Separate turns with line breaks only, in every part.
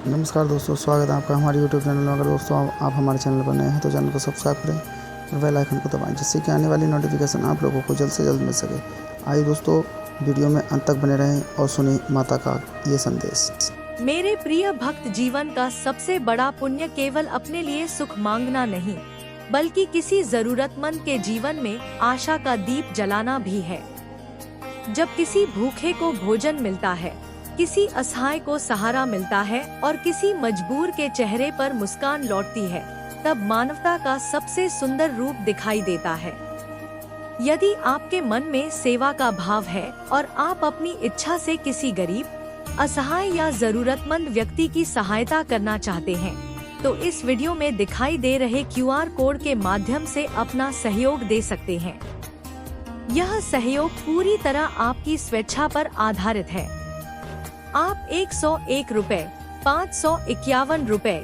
नमस्कार दोस्तों, स्वागत है आपका हमारे यूट्यूब चैनल में। अगर दोस्तों आप हमारे चैनल पर नए हैं तो चैनल को सब्सक्राइब करें और बेल आइकन को दबाएं, जिससे कि आने वाली नोटिफिकेशन आप लोगों को जल्द से जल्द मिल सके। आइए दोस्तों, वीडियो में अंत तक बने रहें और सुनिए माता का ये संदेश।
मेरे प्रिय भक्त, जीवन का सबसे बड़ा पुण्य केवल अपने लिए सुख मांगना नहीं, बल्कि किसी जरूरतमंद के जीवन में आशा का दीप जलाना भी है। जब किसी भूखे को भोजन मिलता है, किसी असहाय को सहारा मिलता है और किसी मजबूर के चेहरे पर मुस्कान लौटती है, तब मानवता का सबसे सुंदर रूप दिखाई देता है। यदि आपके मन में सेवा का भाव है और आप अपनी इच्छा से किसी गरीब, असहाय या जरूरतमंद व्यक्ति की सहायता करना चाहते हैं, तो इस वीडियो में दिखाई दे रहे QR कोड के माध्यम से अपना सहयोग दे सकते हैं। यह सहयोग पूरी तरह आपकी स्वेच्छा पर आधारित है। आप 101 रुपए, 551 रुपए,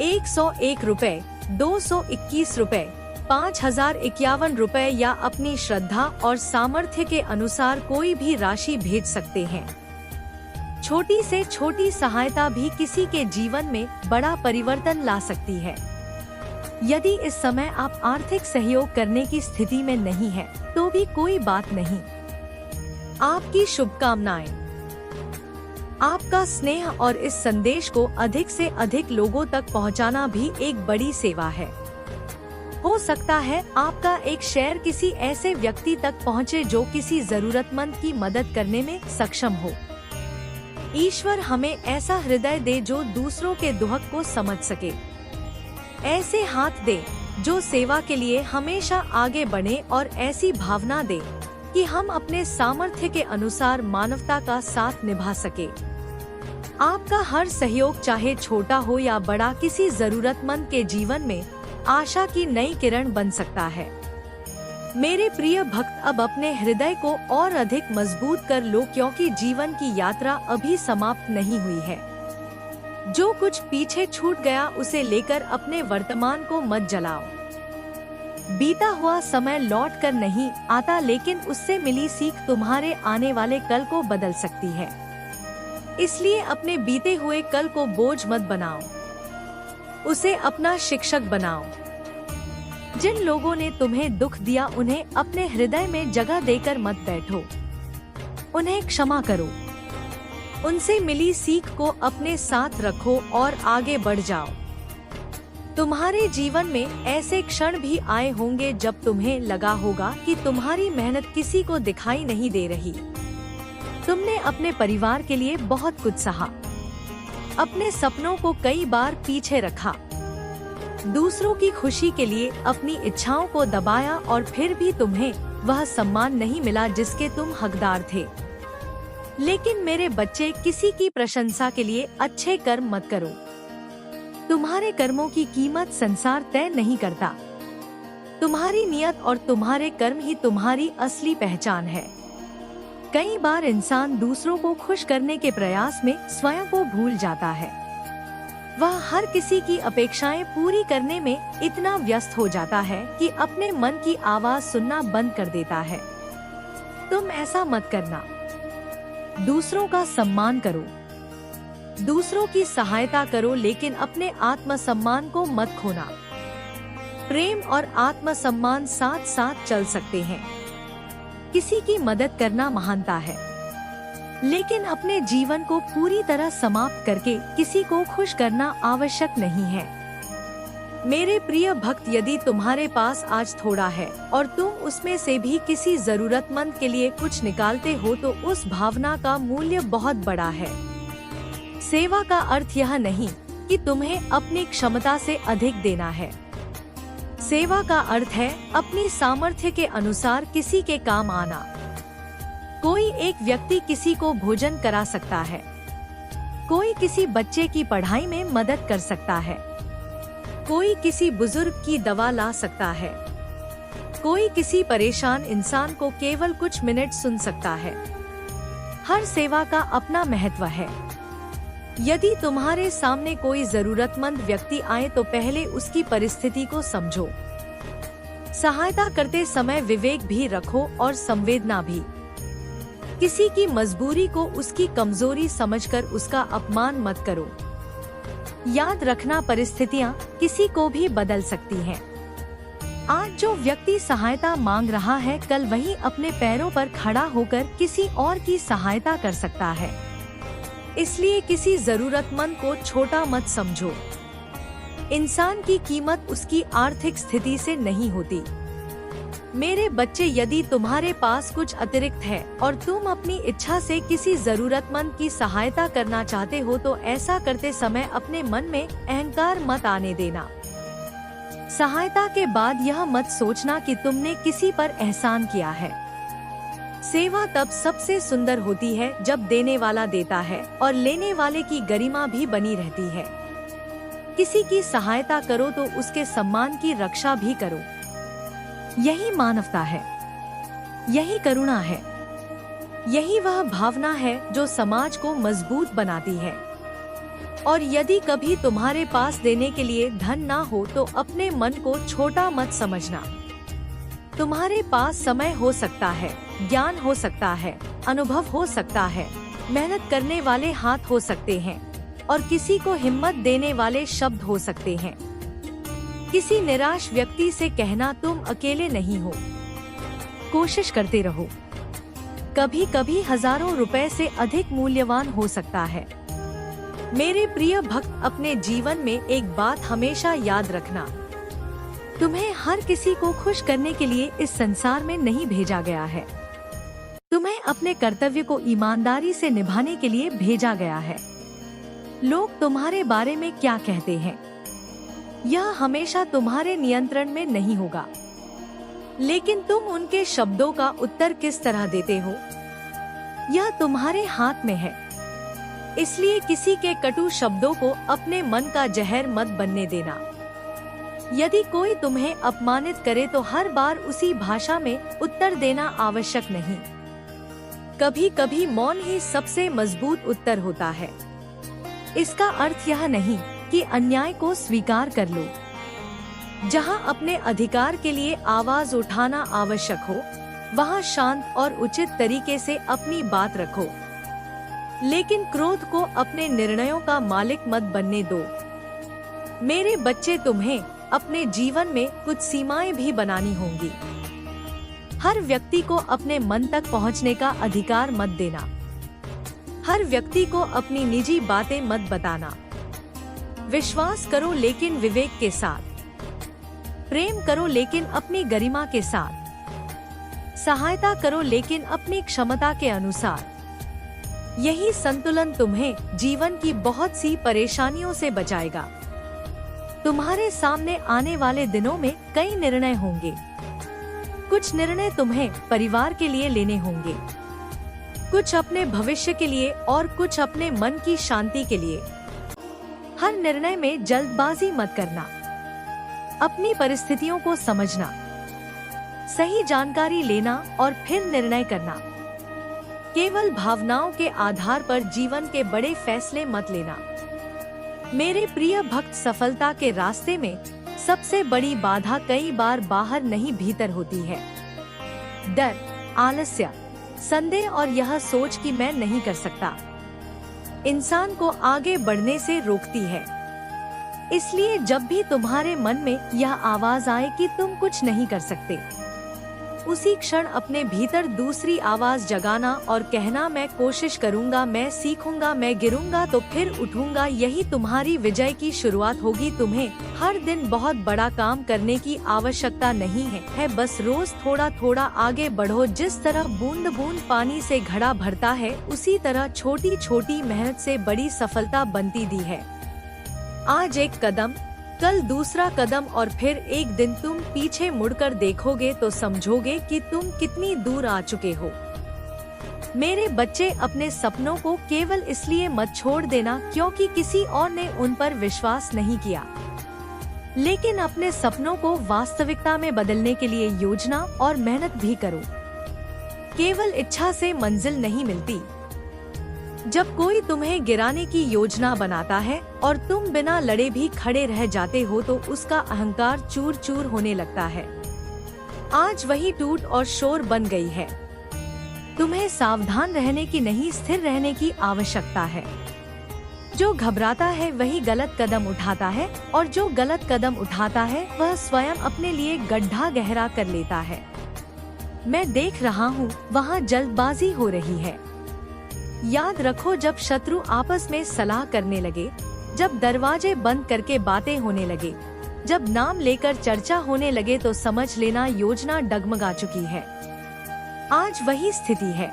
101 रुपए, 221 रुपए, 5051 रुपए या अपनी श्रद्धा और सामर्थ्य के अनुसार कोई भी राशि भेज सकते हैं। छोटी से छोटी सहायता भी किसी के जीवन में बड़ा परिवर्तन ला सकती है। यदि इस समय आप आर्थिक सहयोग करने की स्थिति में नहीं हैं, तो भी कोई बात नहीं। आपकी शुभकामनाएं। आपका स्नेह और इस संदेश को अधिक से अधिक लोगों तक पहुंचाना भी एक बड़ी सेवा है। हो सकता है आपका एक शेयर किसी ऐसे व्यक्ति तक पहुंचे जो किसी जरूरतमंद की मदद करने में सक्षम हो। ईश्वर हमें ऐसा हृदय दे जो दूसरों के दुख को समझ सके। ऐसे हाथ दे जो सेवा के लिए हमेशा आगे बढ़े और ऐसी भावना दे कि हम अपने सामर्थ्य के अनुसार मानवता का साथ निभा सके। आपका हर सहयोग, चाहे छोटा हो या बड़ा, किसी जरूरतमंद के जीवन में आशा की नई किरण बन सकता है। मेरे प्रिय भक्त, अब अपने हृदय को और अधिक मजबूत कर लो, क्योंकि जीवन की यात्रा अभी समाप्त नहीं हुई है। जो कुछ पीछे छूट गया उसे लेकर अपने वर्तमान को मत जलाओ। बीता हुआ समय लौट कर नहीं आता, लेकिन उससे मिली सीख तुम्हारे आने वाले कल को बदल सकती है। इसलिए अपने बीते हुए कल को बोझ मत बनाओ, उसे अपना शिक्षक बनाओ। जिन लोगों ने तुम्हें दुख दिया, उन्हें अपने हृदय में जगह देकर मत बैठो, उन्हें क्षमा करो। उनसे मिली सीख को अपने साथ रखो और आगे बढ़ जाओ। तुम्हारे जीवन में ऐसे क्षण भी आए होंगे जब तुम्हें लगा होगा कि तुम्हारी मेहनत किसी को दिखाई नहीं दे रही। तुमने अपने परिवार के लिए बहुत कुछ सहा, अपने सपनों को कई बार पीछे रखा, दूसरों की खुशी के लिए अपनी इच्छाओं को दबाया और फिर भी तुम्हें वह सम्मान नहीं मिला जिसके तुम हकदार थे। लेकिन मेरे बच्चे, किसी की प्रशंसा के लिए अच्छे कर्म मत करो। तुम्हारे कर्मों की कीमत संसार तय नहीं करता। तुम्हारी नियत और तुम्हारे कर्म ही तुम्हारी असली पहचान है। कई बार इंसान दूसरों को खुश करने के प्रयास में स्वयं को भूल जाता है। वह हर किसी की अपेक्षाएं पूरी करने में इतना व्यस्त हो जाता है कि अपने मन की आवाज सुनना बंद कर देता है। तुम ऐसा मत करना। दूसरों का सम्मान करो, दूसरों की सहायता करो, लेकिन अपने आत्मसम्मान को मत खोना। प्रेम और आत्मसम्मान साथ साथ चल सकते हैं। किसी की मदद करना महानता है, लेकिन अपने जीवन को पूरी तरह समाप्त करके किसी को खुश करना आवश्यक नहीं है। मेरे प्रिय भक्त, यदि तुम्हारे पास आज थोड़ा है और तुम उसमें से भी किसी जरूरतमंद के लिए कुछ निकालते हो, तो उस भावना का मूल्य बहुत बड़ा है। सेवा का अर्थ यह नहीं कि तुम्हें अपनी क्षमता से अधिक देना है। सेवा का अर्थ है अपनी सामर्थ्य के अनुसार किसी के काम आना। कोई एक व्यक्ति किसी को भोजन करा सकता है, कोई किसी बच्चे की पढ़ाई में मदद कर सकता है, कोई किसी बुजुर्ग की दवा ला सकता है, कोई किसी परेशान इंसान को केवल कुछ मिनट सुन सकता है। हर सेवा का अपना महत्व है। यदि तुम्हारे सामने कोई जरूरतमंद व्यक्ति आए तो पहले उसकी परिस्थिति को समझो। सहायता करते समय विवेक भी रखो और संवेदना भी। किसी की मजबूरी को उसकी कमजोरी समझकर उसका अपमान मत करो। याद रखना, परिस्थितियाँ किसी को भी बदल सकती हैं। आज जो व्यक्ति सहायता मांग रहा है, कल वही अपने पैरों पर खड़ा होकर किसी और की सहायता कर सकता है। इसलिए किसी जरूरतमंद को छोटा मत समझो। इंसान की कीमत उसकी आर्थिक स्थिति से नहीं होती। मेरे बच्चे, यदि तुम्हारे पास कुछ अतिरिक्त है और तुम अपनी इच्छा से किसी जरूरतमंद की सहायता करना चाहते हो, तो ऐसा करते समय अपने मन में अहंकार मत आने देना। सहायता के बाद यह मत सोचना कि तुमने किसी पर एहसान किया है। सेवा तब सबसे सुंदर होती है जब देने वाला देता है और लेने वाले की गरिमा भी बनी रहती है। किसी की सहायता करो तो उसके सम्मान की रक्षा भी करो। यही मानवता है, यही करुणा है, यही वह भावना है जो समाज को मजबूत बनाती है। और यदि कभी तुम्हारे पास देने के लिए धन ना हो तो अपने मन को छोटा मत समझना। तुम्हारे पास समय हो सकता है, ज्ञान हो सकता है, अनुभव हो सकता है, मेहनत करने वाले हाथ हो सकते हैं और किसी को हिम्मत देने वाले शब्द हो सकते हैं। किसी निराश व्यक्ति से कहना तुम अकेले नहीं हो। कोशिश करते रहो। कभी कभी हजारों रुपए से अधिक मूल्यवान हो सकता है। मेरे प्रिय भक्त, अपने जीवन में एक बात हमेशा याद रखना, तुम्हें हर किसी को खुश करने के लिए इस संसार में नहीं भेजा गया है। तुम्हें अपने कर्तव्य को ईमानदारी से निभाने के लिए भेजा गया है। लोग तुम्हारे बारे में क्या कहते हैं, यह हमेशा तुम्हारे नियंत्रण में नहीं होगा, लेकिन तुम उनके शब्दों का उत्तर किस तरह देते हो, यह तुम्हारे हाथ में है। इसलिए किसी के कटु शब्दों को अपने मन का जहर मत बनने देना। यदि कोई तुम्हें अपमानित करे तो हर बार उसी भाषा में उत्तर देना आवश्यक नहीं। कभी कभी मौन ही सबसे मजबूत उत्तर होता है। इसका अर्थ यह नहीं कि अन्याय को स्वीकार कर लो। जहाँ अपने अधिकार के लिए आवाज उठाना आवश्यक हो, वहाँ शांत और उचित तरीके से अपनी बात रखो, लेकिन क्रोध को अपने निर्णयों का मालिक मत बनने दो। मेरे बच्चे, तुम्हें अपने जीवन में कुछ सीमाएं भी बनानी होंगी। हर व्यक्ति को अपने मन तक पहुंचने का अधिकार मत देना। हर व्यक्ति को अपनी निजी बातें मत बताना। विश्वास करो लेकिन विवेक के साथ। प्रेम करो लेकिन अपनी गरिमा के साथ। सहायता करो लेकिन अपनी क्षमता के अनुसार। यही संतुलन तुम्हें जीवन की बहुत सी परेशानियों से बचाएगा। तुम्हारे सामने आने वाले दिनों में कई निर्णय होंगे। कुछ निर्णय तुम्हें परिवार के लिए लेने होंगे, कुछ अपने भविष्य के लिए और कुछ अपने मन की शांति के लिए। हर निर्णय में जल्दबाजी मत करना। अपनी परिस्थितियों को समझना, सही जानकारी लेना और फिर निर्णय करना। केवल भावनाओं के आधार पर जीवन के बड़े फैसले मत लेना। मेरे प्रिय भक्त, सफलता के रास्ते में सबसे बड़ी बाधा कई बार बाहर नहीं भीतर होती है। डर, आलस्य, संदेह और यह सोच कि मैं नहीं कर सकता इंसान को आगे बढ़ने से रोकती है। इसलिए जब भी तुम्हारे मन में यह आवाज आए कि तुम कुछ नहीं कर सकते, उसी क्षण अपने भीतर दूसरी आवाज जगाना और कहना, मैं कोशिश करूंगा, मैं सीखूंगा, मैं गिरूंगा तो फिर उठूंगा। यही तुम्हारी विजय की शुरुआत होगी। तुम्हें हर दिन बहुत बड़ा काम करने की आवश्यकता नहीं है, बस रोज थोड़ा थोड़ा आगे बढ़ो। जिस तरह बूंद बूंद पानी से घड़ा भरता है, उसी तरह छोटी छोटी मेहनत से बड़ी सफलता बनती दी है। आज एक कदम, कल दूसरा कदम और फिर एक दिन तुम पीछे मुड़कर देखोगे तो समझोगे कि तुम कितनी दूर आ चुके हो। मेरे बच्चे, अपने सपनों को केवल इसलिए मत छोड़ देना क्योंकि किसी और ने उन पर विश्वास नहीं किया, लेकिन अपने सपनों को वास्तविकता में बदलने के लिए योजना और मेहनत भी करो। केवल इच्छा से मंजिल नहीं मिलती। जब कोई तुम्हें गिराने की योजना बनाता है और तुम बिना लड़े भी खड़े रह जाते हो तो उसका अहंकार चूर चूर होने लगता है। आज वही टूट और शोर बन गई है। तुम्हें सावधान रहने की नहीं, स्थिर रहने की आवश्यकता है। जो घबराता है वही गलत कदम उठाता है, और जो गलत कदम उठाता है वह स्वयं अपने लिए गड्ढा गहरा कर लेता है। मैं देख रहा हूँ वहाँ जल्दबाजी हो रही है। याद रखो, जब शत्रु आपस में सलाह करने लगे, जब दरवाजे बंद करके बातें होने लगे, जब नाम लेकर चर्चा होने लगे, तो समझ लेना योजना डगमगा चुकी है। आज वही स्थिति है।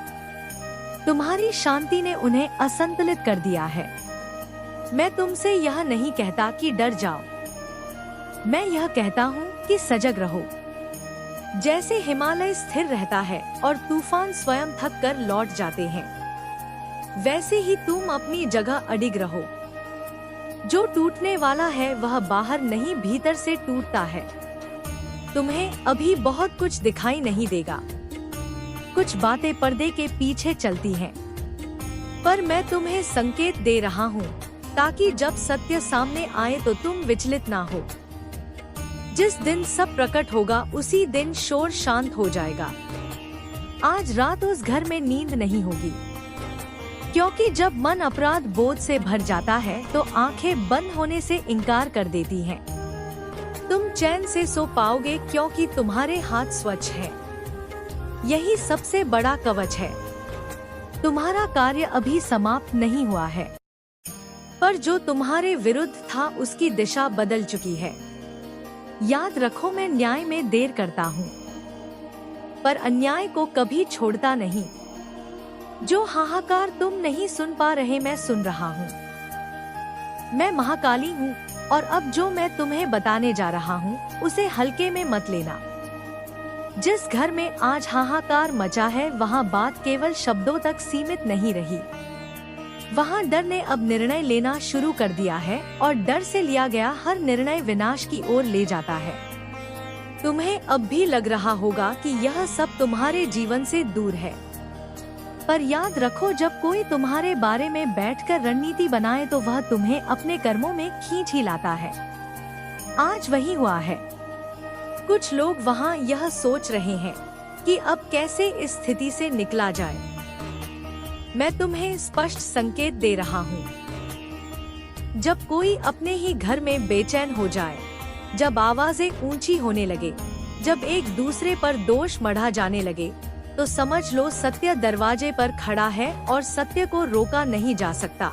तुम्हारी शांति ने उन्हें असंतुलित कर दिया है। मैं तुमसे यह नहीं कहता कि डर जाओ, मैं यह कहता हूँ कि सजग रहो। जैसे हिमालय स्थिर रहता है और तूफान स्वयं थक कर लौट जाते हैं, वैसे ही तुम अपनी जगह अडिग रहो। जो टूटने वाला है वह बाहर नहीं भीतर से टूटता है। तुम्हें अभी बहुत कुछ दिखाई नहीं देगा, कुछ बातें पर्दे के पीछे चलती हैं, पर मैं तुम्हें संकेत दे रहा हूँ ताकि जब सत्य सामने आए तो तुम विचलित ना हो। जिस दिन सब प्रकट होगा उसी दिन शोर शांत हो जाएगा। आज रात उस घर में नींद नहीं होगी, क्योंकि जब मन अपराध बोध से भर जाता है तो आंखें बंद होने से इनकार कर देती हैं। तुम चैन से सो पाओगे क्योंकि तुम्हारे हाथ स्वच्छ हैं। यही सबसे बड़ा कवच है। तुम्हारा कार्य अभी समाप्त नहीं हुआ है, पर जो तुम्हारे विरुद्ध था उसकी दिशा बदल चुकी है। याद रखो, मैं न्याय में देर करता हूँ, पर अन्याय को कभी छोड़ता नहीं। जो हाहाकार तुम नहीं सुन पा रहे, मैं सुन रहा हूँ। मैं महाकाली हूँ, और अब जो मैं तुम्हें बताने जा रहा हूँ उसे हल्के में मत लेना। जिस घर में आज हाहाकार मचा है वहाँ बात केवल शब्दों तक सीमित नहीं रही। वहाँ डर ने अब निर्णय लेना शुरू कर दिया है, और डर से लिया गया हर निर्णय विनाश की ओर ले जाता है। तुम्हें अब भी लग रहा होगा कि यह सब तुम्हारे जीवन से दूर है, पर याद रखो, जब कोई तुम्हारे बारे में बैठकर रणनीति बनाए तो वह तुम्हें अपने कर्मों में खींच ही लाता है। आज वही हुआ है। कुछ लोग वहाँ यह सोच रहे हैं कि अब कैसे इस स्थिति से निकला जाए। मैं तुम्हें स्पष्ट संकेत दे रहा हूँ। जब कोई अपने ही घर में बेचैन हो जाए, जब आवाजें ऊंची होने लगे, जब एक दूसरे पर दोष मढ़ा जाने लगे, तो समझ लो सत्य दरवाजे पर खड़ा है और सत्य को रोका नहीं जा सकता।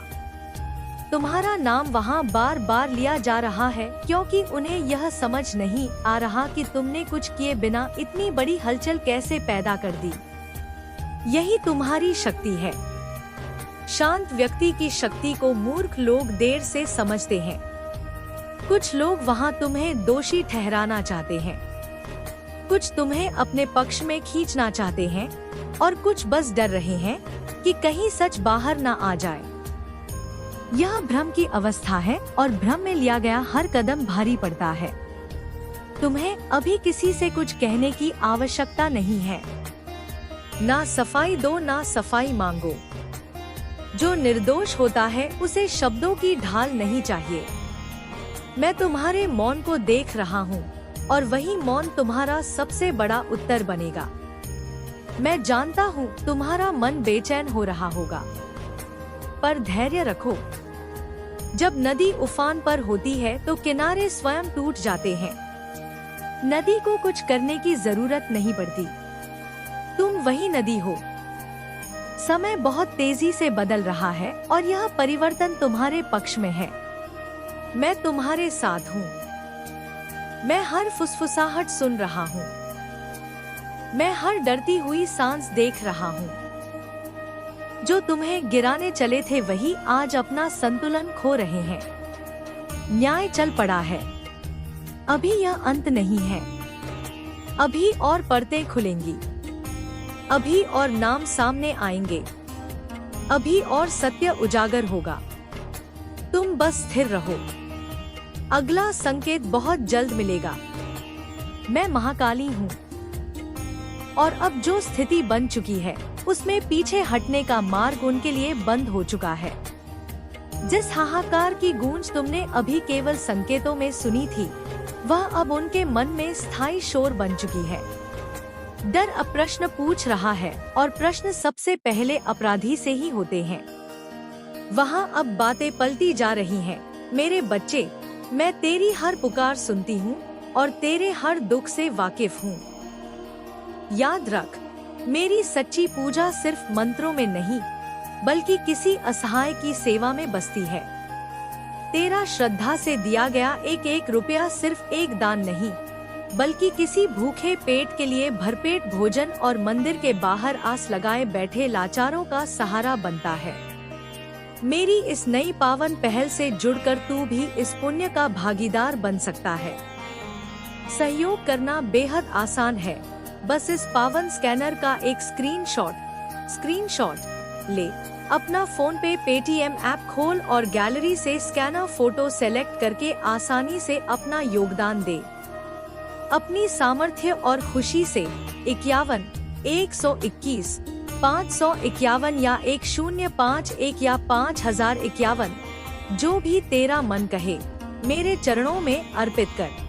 तुम्हारा नाम वहाँ बार बार लिया जा रहा है क्योंकि उन्हें यह समझ नहीं आ रहा कि तुमने कुछ किए बिना इतनी बड़ी हलचल कैसे पैदा कर दी। यही तुम्हारी शक्ति है। शांत व्यक्ति की शक्ति को मूर्ख लोग देर से समझते हैं। कुछ लोग वहाँ तुम्हें दोषी ठहराना चाहते हैं, कुछ तुम्हें अपने पक्ष में खींचना चाहते हैं, और कुछ बस डर रहे हैं कि कहीं सच बाहर ना आ जाए। यह भ्रम की अवस्था है, और भ्रम में लिया गया हर कदम भारी पड़ता है। तुम्हें अभी किसी से कुछ कहने की आवश्यकता नहीं है। ना सफाई दो, ना सफाई मांगो। जो निर्दोष होता है उसे शब्दों की ढाल नहीं चाहिए। मैं तुम्हारे मौन को देख रहा हूँ, और वही मौन तुम्हारा सबसे बड़ा उत्तर बनेगा। मैं जानता हूँ तुम्हारा मन बेचैन हो रहा होगा, पर धैर्य रखो। जब नदी उफान पर होती है तो किनारे स्वयं टूट जाते हैं। नदी को कुछ करने की जरूरत नहीं पड़ती, तुम वही नदी हो। समय बहुत तेजी से बदल रहा है और यह परिवर्तन तुम्हारे पक्ष में है। मैं तुम्हारे साथ हूँ। मैं हर फुसफुसाहट सुन रहा हूँ। मैं हर डरती हुई सांस देख रहा हूँ। जो तुम्हें गिराने चले थे वही आज अपना संतुलन खो रहे हैं। न्याय चल पड़ा है। अभी यह अंत नहीं है। अभी और परतें खुलेंगी। अभी और नाम सामने आएंगे। अभी और सत्य उजागर होगा। तुम बस स्थिर रहो। अगला संकेत बहुत जल्द मिलेगा। मैं महाकाली हूँ, और अब जो स्थिति बन चुकी है उसमें पीछे हटने का मार्ग उनके लिए बंद हो चुका है। जिस हाहाकार की गूंज तुमने अभी केवल संकेतों में सुनी थी, वह अब उनके मन में स्थायी शोर बन चुकी है। डर अब प्रश्न पूछ रहा है, और प्रश्न सबसे पहले अपराधी से ही होते हैं। वहाँ अब बातें पलटी जा रही हैं। मेरे बच्चे, मैं तेरी हर पुकार सुनती हूँ और तेरे हर दुख से वाकिफ हूँ। याद रख, मेरी सच्ची पूजा सिर्फ मंत्रों में नहीं, बल्कि किसी असहाय की सेवा में बसती है। तेरा श्रद्धा से दिया गया एक एक रुपया सिर्फ एक दान नहीं, बल्कि किसी भूखे पेट के लिए भरपेट भोजन और मंदिर के बाहर आस लगाए बैठे लाचारों का सहारा बनता है। मेरी इस नई पावन पहल से जुड़कर तू भी इस पुण्य का भागीदार बन सकता है। सहयोग करना बेहद आसान है। बस इस पावन स्कैनर का एक स्क्रीनशॉट ले, अपना फोन पे पेटीएम ऐप खोल और गैलरी से स्कैनर फोटो सेलेक्ट करके आसानी से अपना योगदान दे। अपनी सामर्थ्य और खुशी से 51, 121, 551 या 1051 या 5051, जो भी तेरा मन कहे, मेरे चरणों में अर्पित कर।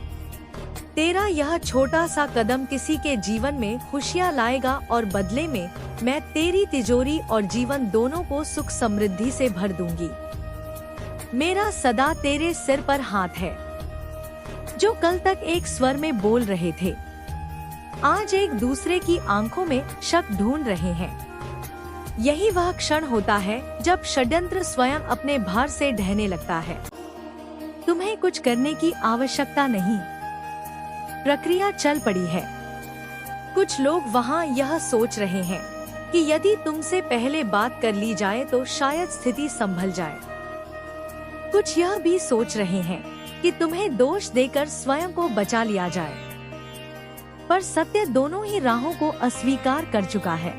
तेरा यह छोटा सा कदम किसी के जीवन में खुशियाँ लाएगा और बदले में मैं तेरी तिजोरी और जीवन दोनों को सुख समृद्धि से भर दूंगी। मेरा सदा तेरे सिर पर हाथ है। जो कल तक एक स्वर में बोल रहे थे, आज एक दूसरे की आंखों में शक ढूंढ रहे हैं। यही वह क्षण होता है जब षड्यंत्र स्वयं अपने भार से ढहने लगता है। तुम्हें कुछ करने की आवश्यकता नहीं, प्रक्रिया चल पड़ी है। कुछ लोग वहाँ यह सोच रहे हैं कि यदि तुमसे पहले बात कर ली जाए तो शायद स्थिति संभल जाए। कुछ यह भी सोच रहे हैं कि तुम्हें दोष देकर स्वयं को बचा लिया जाए, पर सत्य दोनों ही राहों को अस्वीकार कर चुका है।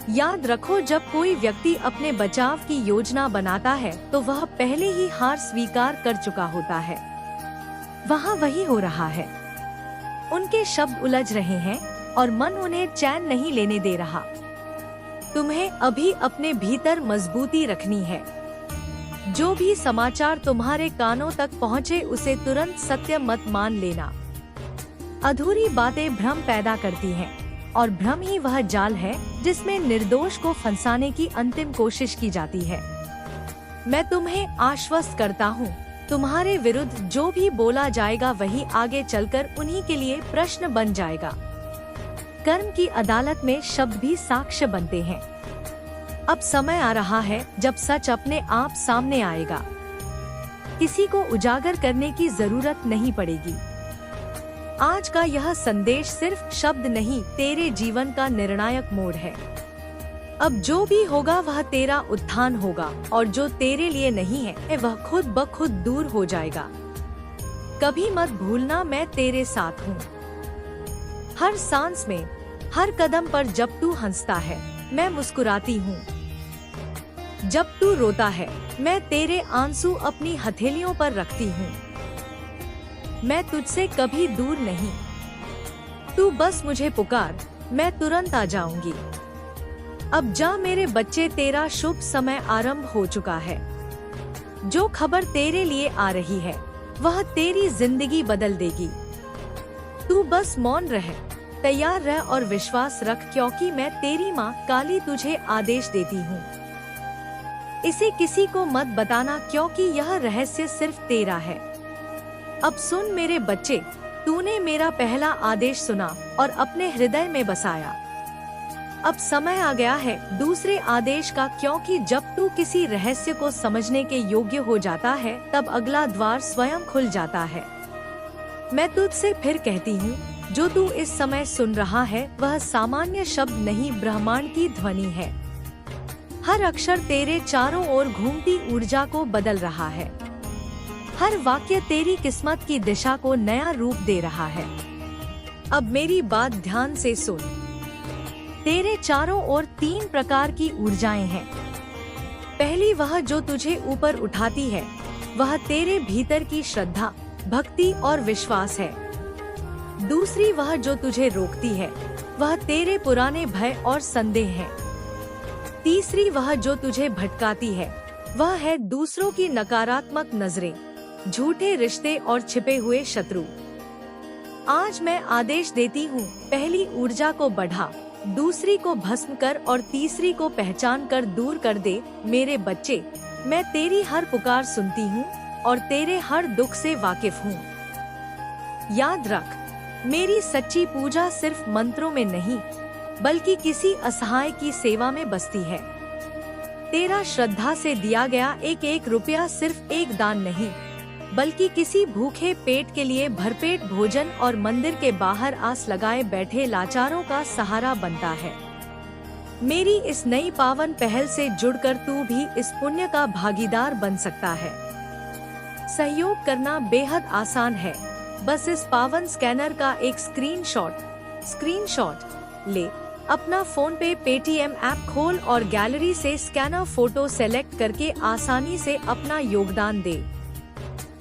याद रखो, जब कोई व्यक्ति अपने बचाव की योजना बनाता है तो वह पहले ही हार स्वीकार कर चुका होता है। वहाँ वही हो रहा है। उनके शब्द उलझ रहे हैं और मन उन्हें चैन नहीं लेने दे रहा। तुम्हें अभी अपने भीतर मजबूती रखनी है। जो भी समाचार तुम्हारे कानों तक पहुँचे उसे तुरंत सत्य मत मान लेना। अधूरी बातें भ्रम पैदा करती हैं, और भ्रम ही वह जाल है जिसमें निर्दोष को फंसाने की अंतिम कोशिश की जाती है। मैं तुम्हें आश्वस्त करता हूँ, तुम्हारे विरुद्ध जो भी बोला जाएगा वही आगे चलकर उन्हीं के लिए प्रश्न बन जाएगा। कर्म की अदालत में शब्द भी साक्ष्य बनते हैं। अब समय आ रहा है जब सच अपने आप सामने आएगा। किसी को उजागर करने की जरूरत नहीं पड़ेगी। आज का यह संदेश सिर्फ शब्द नहीं, तेरे जीवन का निर्णायक मोड़ है। अब जो भी होगा वह तेरा उत्थान होगा, और जो तेरे लिए नहीं है वह खुद ब खुद दूर हो जाएगा। कभी मत भूलना, मैं तेरे साथ हूँ। हर सांस में, हर कदम पर जब तू हंसता है, मैं मुस्कुराती हूँ। जब तू रोता है, मैं तेरे आंसू अपनी हथेलियों पर रखती हूँ। मैं तुझसे कभी दूर नहीं। तू बस मुझे पुकार, मैं तुरंत आ जाऊंगी। अब जा मेरे बच्चे, तेरा शुभ समय आरंभ हो चुका है। जो खबर तेरे लिए आ रही है वह तेरी जिंदगी बदल देगी। तू बस मौन रह, तैयार रह और विश्वास रख, क्योंकि मैं तेरी माँ काली तुझे आदेश देती हूँ। इसे किसी को मत बताना, क्योंकि यह रहस्य सिर्फ तेरा है। अब सुन मेरे बच्चे, तूने मेरा पहला आदेश सुना और अपने हृदय में बसाया। अब समय आ गया है दूसरे आदेश का, क्योंकि जब तू किसी रहस्य को समझने के योग्य हो जाता है तब अगला द्वार स्वयं खुल जाता है। मैं तुझसे फिर कहती हूँ, जो तू इस समय सुन रहा है वह सामान्य शब्द नहीं, ब्रह्मांड की ध्वनि है। हर अक्षर तेरे चारों ओर घूमती ऊर्जा को बदल रहा है। हर वाक्य तेरी किस्मत की दिशा को नया रूप दे रहा है। अब मेरी बात ध्यान से सुन। तेरे चारों ओर 3 प्रकार की ऊर्जाएं हैं। पहली वह जो तुझे ऊपर उठाती है, वह तेरे भीतर की श्रद्धा, भक्ति और विश्वास है। दूसरी वह जो तुझे रोकती है, वह तेरे पुराने भय और संदेह है। तीसरी वह जो तुझे भटकाती है, वह है दूसरों की नकारात्मक नजरें, झूठे रिश्ते और छिपे हुए शत्रु। आज मैं आदेश देती हूँ, पहली ऊर्जा को बढ़ा, दूसरी को भस्म कर और तीसरी को पहचान कर दूर कर दे। मेरे बच्चे, मैं तेरी हर पुकार सुनती हूँ और तेरे हर दुख से वाकिफ हूँ। याद रख, मेरी सच्ची पूजा सिर्फ मंत्रों में नहीं, बल्कि किसी असहाय की सेवा में बसती है। तेरा श्रद्धा से दिया गया एक एक रुपया सिर्फ एक दान नहीं, बल्कि किसी भूखे पेट के लिए भरपेट भोजन और मंदिर के बाहर आस लगाए बैठे लाचारों का सहारा बनता है। मेरी इस नई पावन पहल से जुड़कर तू भी इस पुण्य का भागीदार बन सकता है। सहयोग करना बेहद आसान है। बस इस पावन स्कैनर का एक स्क्रीनशॉट ले, अपना फोन पे पेटीएम ऐप खोल और गैलरी से स्कैनर फोटो सेलेक्ट करके आसानी से अपना योगदान दे।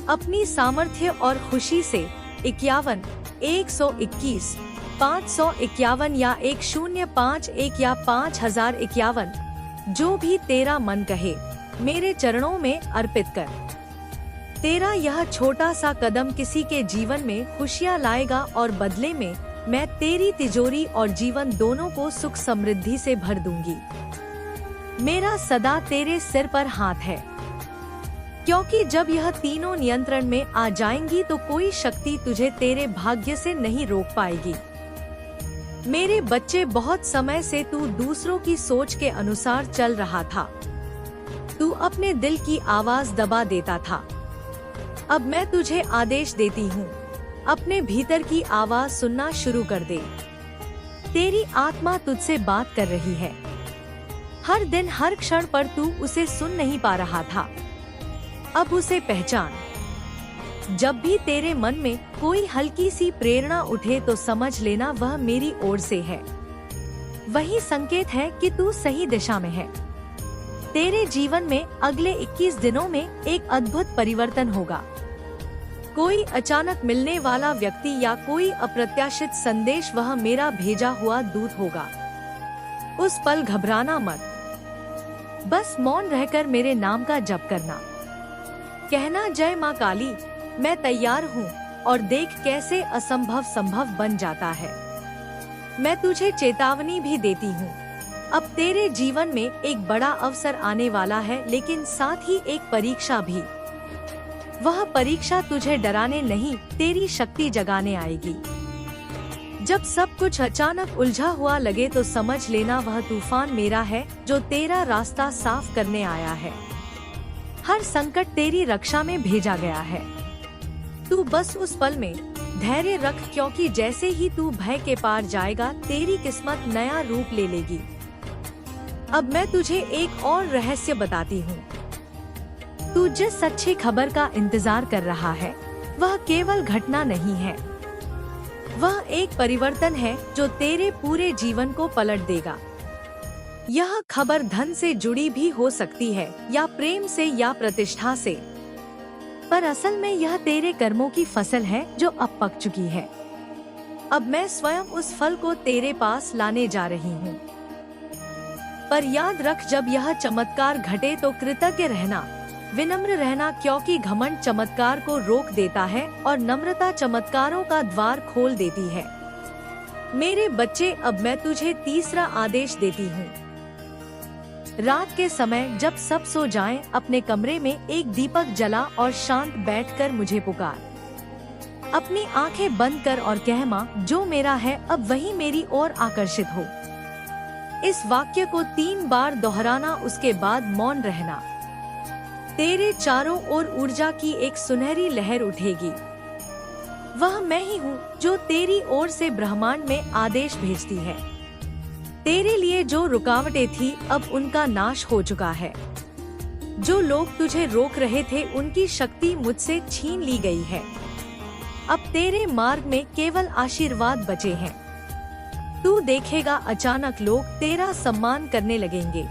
अपनी सामर्थ्य और खुशी से 51 121 551 या 1051 या 5051, जो भी तेरा मन कहे, मेरे चरणों में अर्पित कर। तेरा यह छोटा सा कदम किसी के जीवन में खुशियाँ लाएगा और बदले में मैं तेरी तिजोरी और जीवन दोनों को सुख समृद्धि से भर दूंगी। मेरा सदा तेरे सिर पर हाथ है, क्योंकि जब यह तीनों नियंत्रण में आ जाएंगी तो कोई शक्ति तुझे तेरे भाग्य से नहीं रोक पाएगी। मेरे बच्चे, बहुत समय से तू दूसरों की सोच के अनुसार चल रहा था। तू अपने दिल की आवाज दबा देता था। अब मैं तुझे आदेश देती हूँ, अपने भीतर की आवाज सुनना शुरू कर दे। तेरी आत्मा तुझसे बात कर रही है। हर दिन हर क्षण पर तू उसे सुन नहीं पा रहा था, अब उसे पहचान। जब भी तेरे मन में कोई हल्की सी प्रेरणा उठे तो समझ लेना वह मेरी ओर से है। वही संकेत है कि तू सही दिशा में है। तेरे जीवन में अगले 21 दिनों में एक अद्भुत परिवर्तन होगा। कोई अचानक मिलने वाला व्यक्ति या कोई अप्रत्याशित संदेश वह मेरा भेजा हुआ दूत होगा। उस पल घबराना मत, बस मौन रहकर मेरे नाम का जप करना। कहना, जय माँ काली, मैं तैयार हूँ, और देख कैसे असंभव संभव बन जाता है। मैं तुझे चेतावनी भी देती हूँ, अब तेरे जीवन में एक बड़ा अवसर आने वाला है, लेकिन साथ ही एक परीक्षा भी। वह परीक्षा तुझे डराने नहीं, तेरी शक्ति जगाने आएगी। जब सब कुछ अचानक उलझा हुआ लगे तो समझ लेना वह तूफान मेरा है, जो तेरा रास्ता साफ करने आया है। हर संकट तेरी रक्षा में भेजा गया है। तू बस उस पल में धैर्य रख, क्योंकि जैसे ही तू भय के पार जाएगा तेरी किस्मत नया रूप ले लेगी। अब मैं तुझे एक और रहस्य बताती हूँ। तू जिस अच्छी खबर का इंतजार कर रहा है वह केवल घटना नहीं है, वह एक परिवर्तन है जो तेरे पूरे जीवन को पलट देगा। यह खबर धन से जुड़ी भी हो सकती है, या प्रेम से, या प्रतिष्ठा से, पर असल में यह तेरे कर्मों की फसल है जो अब पक चुकी है। अब मैं स्वयं उस फल को तेरे पास लाने जा रही हूँ। पर याद रख, जब यह चमत्कार घटे तो कृतज्ञ रहना, विनम्र रहना, क्योंकि घमंड चमत्कार को रोक देता है और नम्रता चमत्कारों का द्वार खोल देती है। मेरे बच्चे, अब मैं तुझे तीसरा आदेश देती हूँ। रात के समय जब सब सो जाएं, अपने कमरे में एक दीपक जला और शांत बैठकर मुझे पुकार। अपनी आंखें बंद कर और कह, माँ, जो मेरा है अब वही मेरी ओर आकर्षित हो। इस वाक्य को 3 बार दोहराना, उसके बाद मौन रहना। तेरे चारों ओर ऊर्जा की एक सुनहरी लहर उठेगी। वह मैं ही हूँ जो तेरी ओर से ब्रह्मांड में आदेश भेजती है। तेरे लिए जो रुकावटें थी अब उनका नाश हो चुका है। जो लोग तुझे रोक रहे थे उनकी शक्ति मुझसे छीन ली गई है। अब तेरे मार्ग में केवल आशीर्वाद बचे हैं। तू देखेगा, अचानक लोग तेरा सम्मान करने लगेंगे।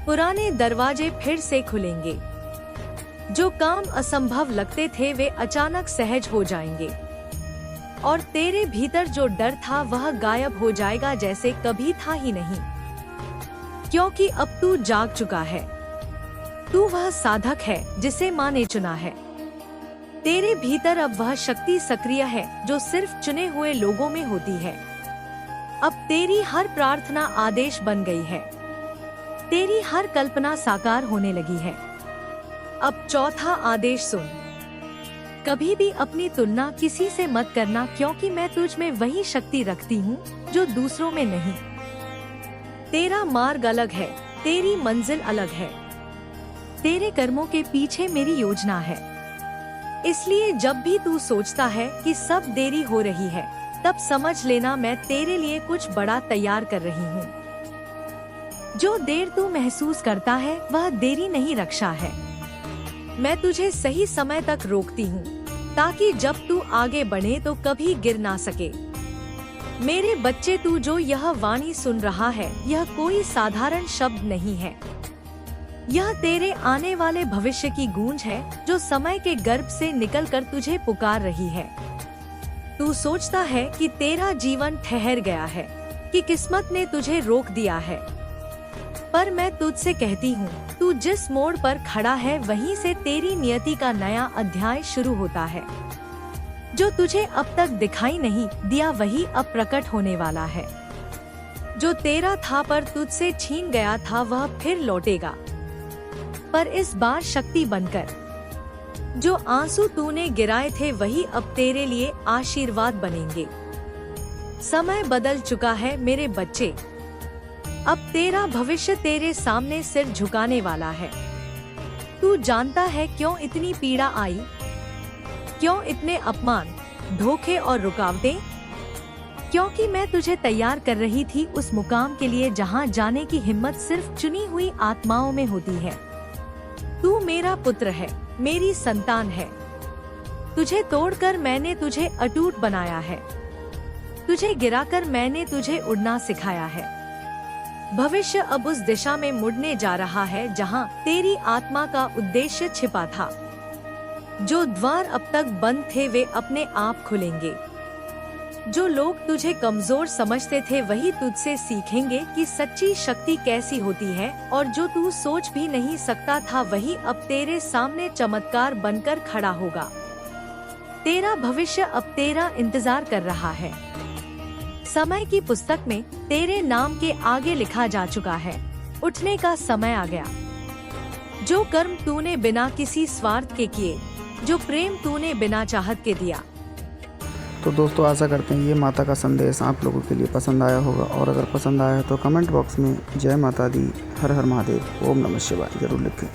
पुराने दरवाजे फिर से खुलेंगे। जो काम असंभव लगते थे वे अचानक सहज हो जाएंगे। और तेरे भीतर जो डर था वह गायब हो जाएगा, जैसे कभी था ही नहीं। क्योंकि अब तू जाग चुका है। तू वह साधक है जिसे माँ ने चुना है। तेरे भीतर अब वह शक्ति सक्रिय है जो सिर्फ चुने हुए लोगों में होती है। अब तेरी हर प्रार्थना आदेश बन गई है। तेरी हर कल्पना साकार होने लगी है। अब चौथा आदेश सुन। कभी भी अपनी तुलना किसी से मत करना, क्योंकि मैं तुझ में वही शक्ति रखती हूँ जो दूसरों में नहीं। तेरा मार्ग अलग है, तेरी मंजिल अलग है। तेरे कर्मों के पीछे मेरी योजना है। इसलिए जब भी तू सोचता है कि सब देरी हो रही है, तब समझ लेना मैं तेरे लिए कुछ बड़ा तैयार कर रही हूँ। जो देर तू महसूस करता है वह देरी नहीं, रक्षा है। मैं तुझे सही समय तक रोकती हूँ, ताकि जब तू आगे बढ़े तो कभी गिर ना सके। मेरे बच्चे, तू जो यह वाणी सुन रहा है, यह कोई साधारण शब्द नहीं है। यह तेरे आने वाले भविष्य की गूंज है, जो समय के गर्भ से निकलकर तुझे पुकार रही है। तू सोचता है कि तेरा जीवन ठहर गया है, कि किस्मत ने तुझे रोक दिया है। पर मैं तुझसे कहती हूँ, तू जिस मोड़ पर खड़ा है वहीं से तेरी नियति का नया अध्याय शुरू होता है। जो तुझे अब तक दिखाई नहीं दिया वही अब प्रकट होने वाला है। जो तेरा था पर तुझसे छीन गया था वह फिर लौटेगा, पर इस बार शक्ति बनकर। जो आंसू तूने गिराए थे वही अब तेरे लिए आशीर्वाद बनेंगे। समय बदल चुका है मेरे बच्चे। अब तेरा भविष्य तेरे सामने सिर झुकाने वाला है। तू जानता है क्यों इतनी पीड़ा आई, क्यों इतने अपमान, धोखे और रुकावटें? क्योंकि मैं तुझे तैयार कर रही थी उस मुकाम के लिए जहां जाने की हिम्मत सिर्फ चुनी हुई आत्माओं में होती है। तू मेरा पुत्र है, मेरी संतान है। तुझे तोड़कर मैंने तुझे अटूट बनाया है। तुझे गिराकर मैंने तुझे उड़ना सिखाया है। भविष्य अब उस दिशा में मुड़ने जा रहा है जहां तेरी आत्मा का उद्देश्य छिपा था। जो द्वार अब तक बंद थे वे अपने आप खुलेंगे। जो लोग तुझे कमजोर समझते थे वही तुझसे सीखेंगे कि सच्ची शक्ति कैसी होती है, और जो तू सोच भी नहीं सकता था वही अब तेरे सामने चमत्कार बनकर खड़ा होगा। तेरा भविष्य अब तेरा इंतजार कर रहा है। समय की पुस्तक में तेरे नाम के आगे लिखा जा चुका है। उठने का समय आ गया। जो कर्म तूने बिना किसी स्वार्थ के किए, जो प्रेम तूने बिना चाहत के दिया।
तो दोस्तों आशा करते हैं ये माता का संदेश आप लोगों के लिए पसंद आया होगा, और अगर पसंद आया है तो कमेंट बॉक्स में जय माता दी, हर हर महादेव, ओम नमः शिवाय जरूर लिखें।